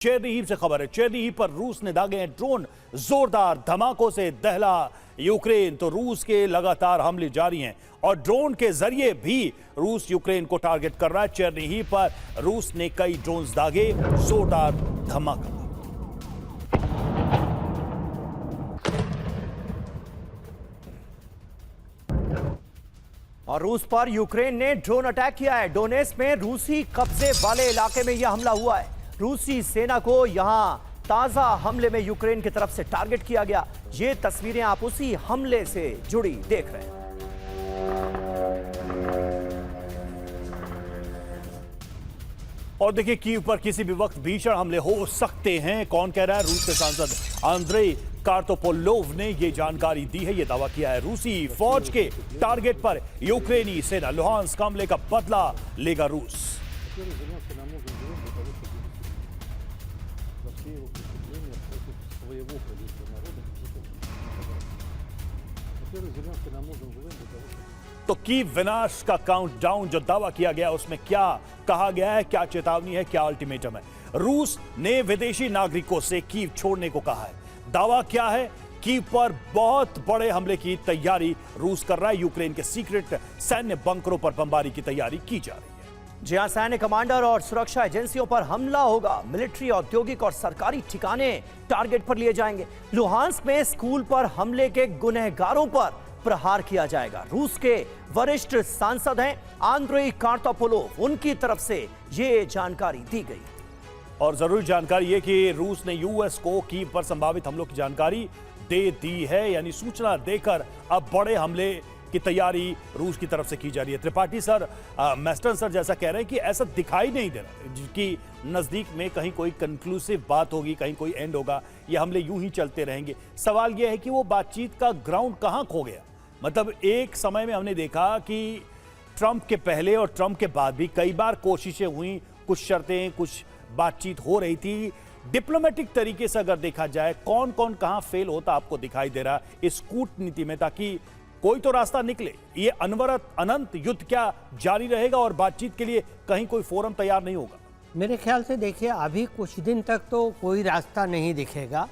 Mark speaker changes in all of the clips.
Speaker 1: चेरनीहिव से खबर है। चेरनीहिव पर रूस ने दागे हैं ड्रोन। जोरदार धमाकों से दहला यूक्रेन। तो रूस के लगातार हमले जारी हैं और ड्रोन के जरिए भी रूस यूक्रेन को टारगेट कर रहा है। चेरनीहिव पर रूस ने कई ड्रोन्स दागे। जोरदार धमाका।
Speaker 2: और रूस पर यूक्रेन ने ड्रोन अटैक किया है। डोनेट्स्क में रूसी कब्जे वाले इलाके में यह हमला हुआ है। रूसी सेना को यहां ताजा हमले में यूक्रेन की तरफ से टारगेट किया गया। ये तस्वीरें आप उसी हमले से जुड़ी देख रहे हैं।
Speaker 1: और देखिए, कीव पर किसी भी वक्त भीषण हमले हो सकते हैं। कौन कह रहा है? रूस के सांसद आंद्रेई कार्पोपोलोव ने यह जानकारी दी है। यह दावा किया है रूसी फौज के टारगेट पर यूक्रेनी सेना। लुहांस्क हमले का बदला लेगा रूस। तो कीव विनाश का काउंटडाउन जो दावा किया गया उसमें क्या कहा गया है, क्या चेतावनी है, क्या अल्टीमेटम है? रूस ने विदेशी नागरिकों से कीव छोड़ने को कहा है। दावा क्या है? कीव पर बहुत बड़े हमले की तैयारी रूस कर रहा है। यूक्रेन के सीक्रेट सैन्य बंकरों पर बमबारी की तैयारी की जा रही है।
Speaker 2: जी हां, सैन्य कमांडर और सुरक्षा एजेंसियों पर हमला होगा। मिलिट्री, औद्योगिक और सरकारी ठिकाने टारगेट पर लिए जाएंगे। लुहांस्क में स्कूल पर हमले के गुनहगारों पर प्रहार किया जाएगा। रूस के वरिष्ठ सांसद हैं आंद्रेई कार्पोपोलोव, उनकी तरफ से ये जानकारी दी गई।
Speaker 1: और जरूरी जानकारी यह कि रूस ने यूएस को कीव पर संभावित हमलों की जानकारी दे दी है, यानी सूचना देकर अब बड़े हमले की तैयारी रूस की तरफ से की जा रही है। त्रिपाठी सर, मेस्टन सर जैसा कह रहे हैं कि ऐसा दिखाई नहीं दे रहा कि नजदीक में कहीं कोई कंक्लूसिव बात होगी, कहीं कोई एंड होगा। ये हमले यूं ही चलते रहेंगे। सवाल यह है कि वो बातचीत का ग्राउंड कहां खो गया। मतलब एक समय में हमने देखा कि ट्रंप के पहले और ट्रंप के बाद भी कई बार कोशिशें हुई, कुछ शर्तें, कुछ बातचीत हो रही थी। डिप्लोमेटिक तरीके से अगर देखा जाए कौन कौन कहां फेल होता आपको दिखाई दे रहा इस कूटनीति में, ताकि कोई तो रास्ता निकले। ये अनवरत अनंत युद्ध क्या जारी रहेगा और बातचीत के लिए कहीं कोई फोरम तैयार नहीं होगा?
Speaker 3: मेरे ख्याल से देखिए, अभी कुछ दिन तक तो कोई रास्ता नहीं दिखेगा,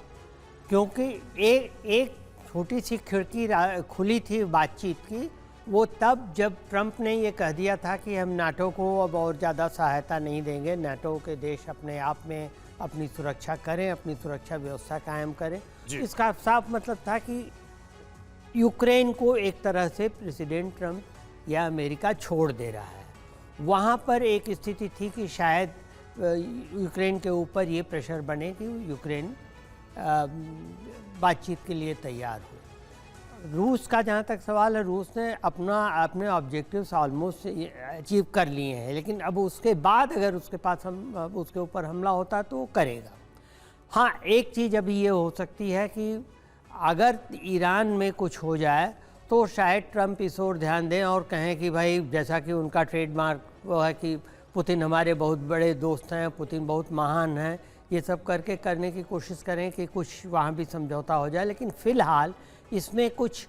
Speaker 3: क्योंकि एक छोटी सी खिड़की खुली थी बातचीत की। वो तब जब ट्रंप ने ये कह दिया था कि हम नाटो को अब और ज़्यादा सहायता नहीं देंगे, नाटो के देश अपने आप में अपनी सुरक्षा करें, अपनी सुरक्षा व्यवस्था कायम करें। इसका साफ मतलब था कि यूक्रेन को एक तरह से प्रेसिडेंट ट्रंप या अमेरिका छोड़ दे रहा है। वहाँ पर एक स्थिति थी कि शायद यूक्रेन के ऊपर ये प्रेशर बने कि यूक्रेन बातचीत के लिए तैयार हो। रूस का जहाँ तक सवाल है, रूस ने अपने ऑब्जेक्टिव्स ऑलमोस्ट अचीव कर लिए हैं, लेकिन अब उसके बाद अगर उसके पास उसके ऊपर हमला होता तो वो करेगा। हाँ, एक चीज़ अभी ये हो सकती है कि अगर ईरान में कुछ हो जाए तो शायद ट्रंप इस ओर ध्यान दें और कहें कि भाई, जैसा कि उनका ट्रेडमार्क वो है कि पुतिन हमारे बहुत बड़े दोस्त हैं, पुतिन बहुत महान हैं, ये सब करने की कोशिश करें कि कुछ वहाँ भी समझौता हो जाए। लेकिन फ़िलहाल इसमें कुछ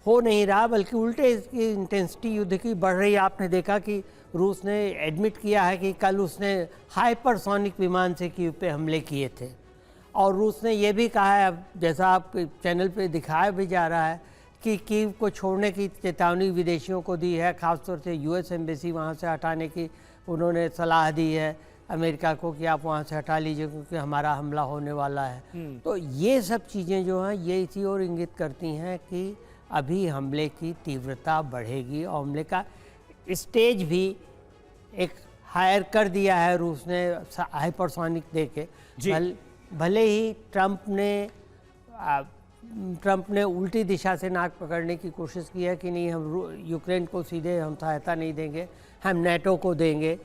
Speaker 3: हो नहीं रहा, बल्कि उल्टे इसकी इंटेंसिटी युद्ध की बढ़ रही है। आपने देखा कि रूस ने एडमिट किया है कि कल उसने हाइपरसोनिक विमान से कीव पे हमले किए थे। और रूस ने यह भी कहा है, जैसा आप चैनल पे दिखाया भी जा रहा है, कि कीव को छोड़ने की चेतावनी विदेशियों को दी है। ख़ासतौर से यूएस एम्बेसी वहाँ से हटाने की उन्होंने सलाह दी है अमेरिका को कि आप वहाँ से हटा लीजिए, क्योंकि हमारा हमला होने वाला है। तो ये सब चीज़ें जो हैं ये इसी ओर इंगित करती हैं कि अभी हमले की तीव्रता बढ़ेगी और हमले का स्टेज भी एक हायर कर दिया है रूस ने हाइपरसोनिक दे के। भले ही ट्रंप ने उल्टी दिशा से नाक पकड़ने की कोशिश की है कि नहीं, हम यूक्रेन को सीधे हम सहायता नहीं देंगे, हम नाटो को देंगे,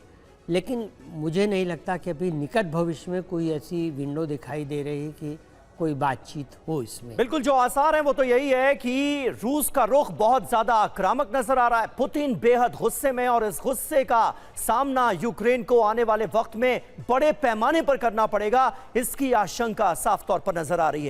Speaker 3: लेकिन मुझे नहीं लगता कि अभी निकट भविष्य में कोई ऐसी विंडो दिखाई दे रही कि कोई बातचीत हो इसमें।
Speaker 2: बिल्कुल, जो आसार है वो तो यही है कि रूस का रुख बहुत ज्यादा आक्रामक नजर आ रहा है। पुतिन बेहद गुस्से में, और इस गुस्से का सामना यूक्रेन को आने वाले वक्त में बड़े पैमाने पर करना पड़ेगा, इसकी आशंका साफ तौर पर नजर आ रही है।